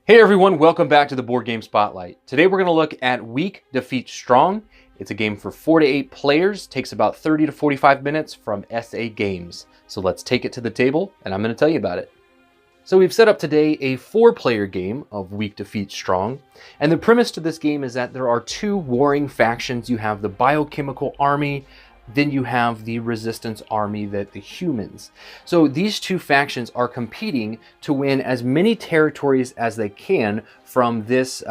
Hey everyone, welcome back to the Board Game Spotlight. Today we're going to look at Weak Defeats Strong. It's a game for 4 to 8 players, takes about 30 to 45 minutes from SA Games. So let's take it to the table and I'm going to tell you about it. So we've set up today a 4-player game of Weak Defeats Strong. And the premise to this game is that there are 2 warring factions. You have the Biochemical Army, then you have the Resistance Army, the humans. So these 2 factions are competing to win as many territories as they can from this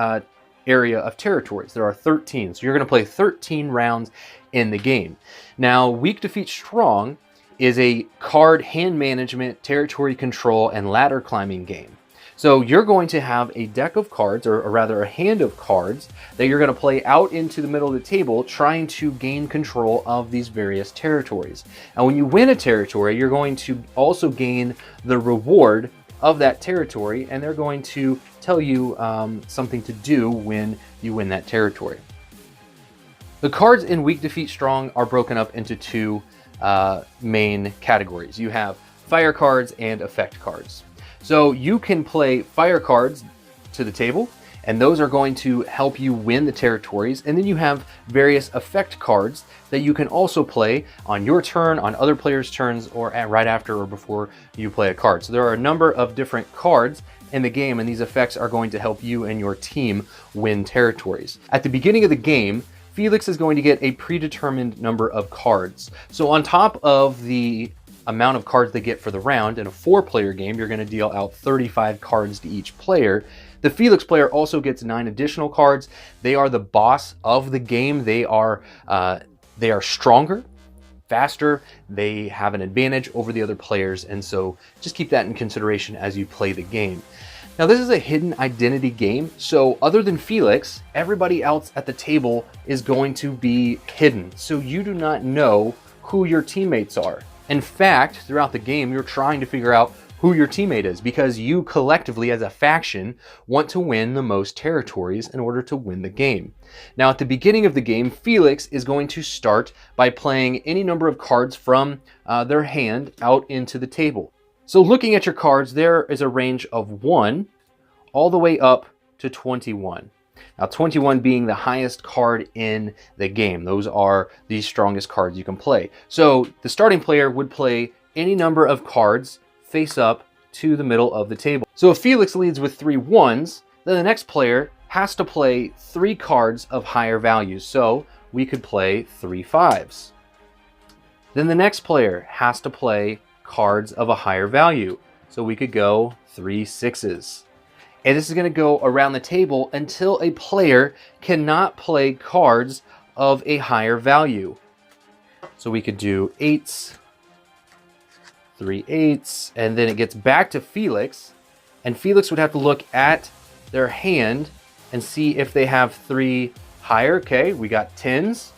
area of territories. There are 13, so you're going to play 13 rounds in the game. Now, Weak Defeats Strong is a card hand management, territory control, and ladder climbing game. So you're going to have a deck of cards, or rather a hand of cards, that you're going to play out into the middle of the table trying to gain control of these various territories. And when you win a territory, you're going to also gain the reward of that territory, and they're going to tell you something to do when you win that territory. The cards in Weak Defeat Strong are broken up into 2 main categories. You have fire cards and effect cards. So you can play fire cards to the table, and those are going to help you win the territories. And then you have various effect cards that you can also play on your turn, on other players' turns, or right after or before you play a card. So there are a number of different cards in the game, and these effects are going to help you and your team win territories. At the beginning of the game, Felix is going to get a predetermined number of cards. So on top of the amount of cards they get for the round, in a 4-player game, you're going to deal out 35 cards to each player. The Felix player also gets 9 additional cards. They are the boss of the game. They are stronger, faster. They have an advantage over the other players, and so just keep that in consideration as you play the game. Now, this is a hidden identity game, so other than Felix, everybody else at the table is going to be hidden. So you do not know who your teammates are. In fact, throughout the game, you're trying to figure out who your teammate is, because you collectively as a faction want to win the most territories in order to win the game. Now, at the beginning of the game, Felix is going to start by playing any number of cards from their hand out into the table. So looking at your cards, there is a range of 1 all the way up to 21. Now, 21 being the highest card in the game. Those are the strongest cards you can play. So the starting player would play any number of cards face up to the middle of the table. So if Felix leads with 3 1s, then the next player has to play 3 cards of higher value. So we could play 3 5s. Then the next player has to play cards of a higher value. So we could go 3 6s. And this is going to go around the table until a player cannot play cards of a higher value. So we could do 8s, 3 8s, and then it gets back to Felix. And Felix would have to look at their hand and see if they have 3 higher. Okay, we got 10s.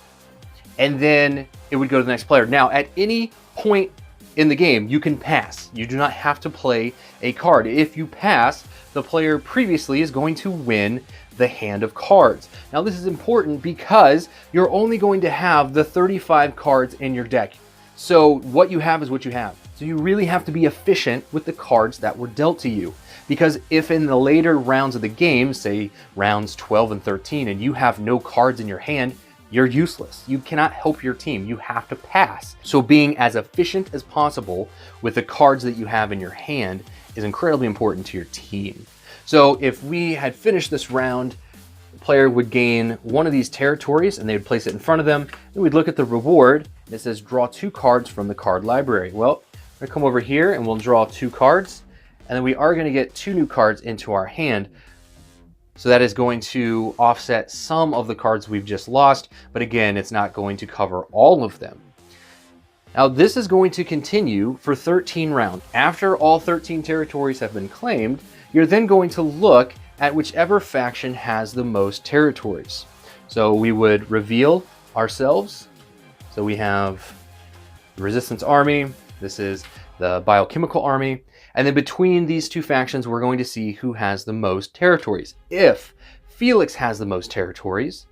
And then it would go to the next player. Now, at any point in the game, you can pass. You do not have to play a card. If you pass, the player previously is going to win the hand of cards. Now, this is important because you're only going to have the 35 cards in your deck. So what you have is what you have. So you really have to be efficient with the cards that were dealt to you. Because if in the later rounds of the game, say rounds 12 and 13, and you have no cards in your hand, you're useless. You cannot help your team. You have to pass. So being as efficient as possible with the cards that you have in your hand is incredibly important to your team. So if we had finished this round, the player would gain one of these territories and they would place it in front of them. Then we'd look at the reward, and it says draw 2 cards from the card library. Well, we're gonna come over here and we'll draw 2 cards, and then we are gonna get 2 new cards into our hand. So that is going to offset some of the cards we've just lost, but again, it's not going to cover all of them. Now, this is going to continue for 13 rounds. After all 13 territories have been claimed, you're then going to look at whichever faction has the most territories. So we would reveal ourselves. So we have the Resistance Army. This is the Biochemical Army. And then between these 2 factions, we're going to see who has the most territories. If Felix has the most territories,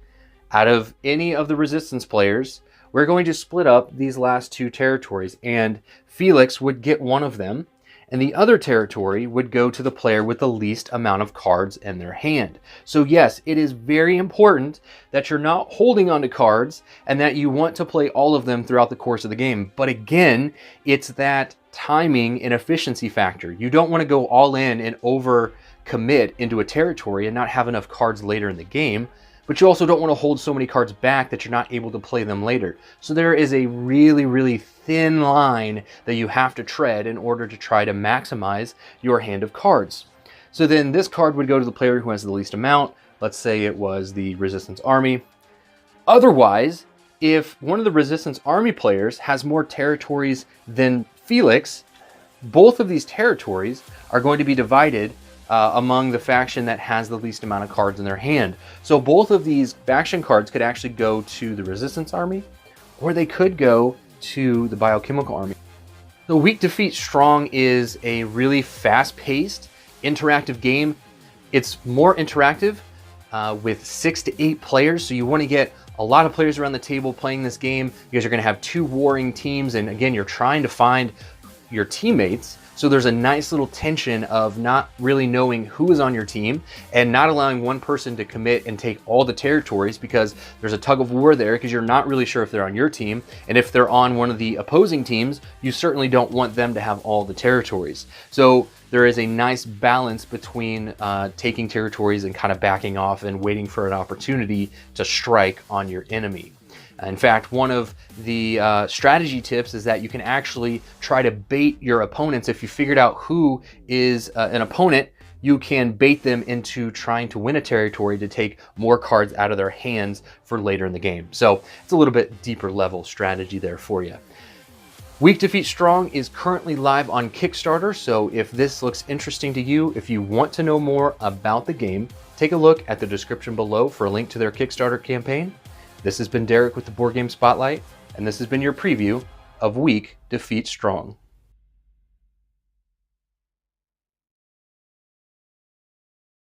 out of any of the Resistance players, we're going to split up these last 2 territories, and Felix would get one of them, and the other territory would go to the player with the least amount of cards in their hand. So yes, it is very important that you're not holding onto cards and that you want to play all of them throughout the course of the game. But again, it's that timing and efficiency factor. You don't want to go all in and over commit into a territory and not have enough cards later in the game. But you also don't want to hold so many cards back that you're not able to play them later. So there is a really, really thin line that you have to tread in order to try to maximize your hand of cards. So then this card would go to the player who has the least amount. Let's say it was the Resistance Army. Otherwise, if one of the Resistance Army players has more territories than Felix, both of these territories are going to be divided among the faction that has the least amount of cards in their hand. So both of these faction cards could actually go to the Resistance Army, or they could go to the Biochemical Army. So Weak Defeat Strong is a really fast-paced, interactive game. It's more interactive with 6 to 8 players, so you want to get a lot of players around the table playing this game because you're going to have 2 warring teams, and again, you're trying to find your teammates. So there's a nice little tension of not really knowing who is on your team and not allowing one person to commit and take all the territories, because there's a tug of war there because you're not really sure if they're on your team. And if they're on one of the opposing teams, you certainly don't want them to have all the territories. So there is a nice balance between taking territories and kind of backing off and waiting for an opportunity to strike on your enemy. In fact, one of the strategy tips is that you can actually try to bait your opponents. If you figured out who is an opponent, you can bait them into trying to win a territory to take more cards out of their hands for later in the game. So it's a little bit deeper level strategy there for you. Weak Defeat Strong is currently live on Kickstarter, so if this looks interesting to you, if you want to know more about the game, take a look at the description below for a link to their Kickstarter campaign. This has been Derek with the Board Game Spotlight, and this has been your preview of Weak Defeat Strong.